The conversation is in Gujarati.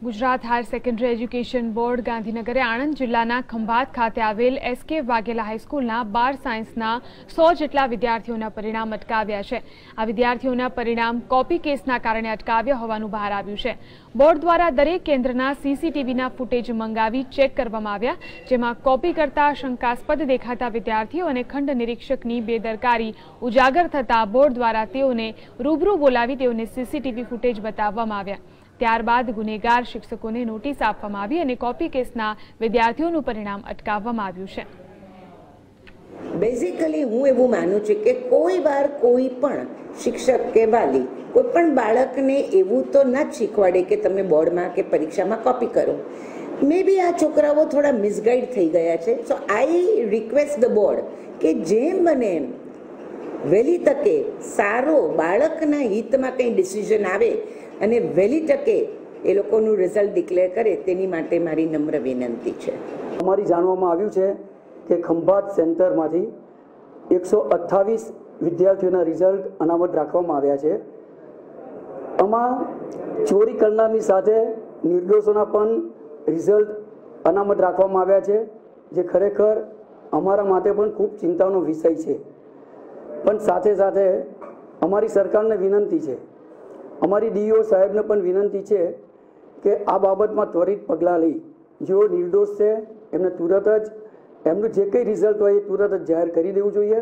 Gujarat higher secondary education board ગાંધીનગરે આણંદ જિલ્લાના ખંભાત ખાતે આવેલ એસકે વાઘેલા હાઈસ્કૂલના 12 સાયન્સના 100 જેટલા વિદ્યાર્થીઓના પરિણામ અટકાવ્યા છે। આ વિદ્યાર્થીઓના પરિણામ કોપી કેસના કારણે અટકાવ્યા હોવાનું બહાર આવ્યું છે। બોર્ડ દ્વારા દરેક કેન્દ્રના સીસીટીવીના ફૂટેજ મંગાવી ચેક કરવામાં આવ્યા, જેમાં કોપી કરતા શંકાસ્પદ દેખાતા વિદ્યાર્થીઓ અને ખંડ નિરીક્ષકની બેદરકારી ઉજાગર થતા બોર્ડ દ્વારા તેઓને રૂબરૂ બોલાવી તેઓને સીસીટીવી ફૂટેજ બતાવવામાં આવ્યા। ત્યારબાદ ગુનેગાર શિક્ષકોને નોટિસ આપવામાં આવી અને કોપી કેસના વિદ્યાર્થીઓનું પરિણામ અટકાવવામાં આવ્યું છે। બેઝિકલી હું એવું માનું છું કે કોઈ વાર કોઈ પણ શિક્ષક કે વાલી કોઈ પણ બાળકને એવું તો ના જ શીખવાડે કે તમે બોર્ડમાં કે પરીક્ષામાં કોપી કરો। મે બી આ છોકરાઓ થોડા મિસગાઈડ થઈ ગયા છે। સો આઈ રિક્વેસ્ટ ધ બોર્ડ કે જેમ બને એમ વહેલી તકે સારો બાળકના હિતમાં કંઈ ડિસિઝન આવે અને વહેલી તકે એ લોકોનું રિઝલ્ટ ડિક્લેર કરે તેની માટે મારી નમ્ર વિનંતી છે। અમારી જાણવામાં આવ્યું છે કે ખંભાત સેન્ટરમાંથી 128 વિદ્યાર્થીઓના રિઝલ્ટ અનામત રાખવામાં આવ્યા છે। આમાં ચોરી કરનારની સાથે નિર્દોષોના પણ રિઝલ્ટ અનામત રાખવામાં આવ્યા છે, જે ખરેખર અમારા માટે પણ ખૂબ ચિંતાનો વિષય છે। પણ સાથે સાથે અમારી સરકારને વિનંતી છે, અમારી ડીઓ સાહેબને પણ વિનંતી છે કે આ બાબતમાં ત્વરિત પગલાં લઈ જેઓ નિર્દોષ છે એમને તુરત જ એમનું જે કંઈ રિઝલ્ટ હોય એ તુરત જ જાહેર કરી દેવું જોઈએ।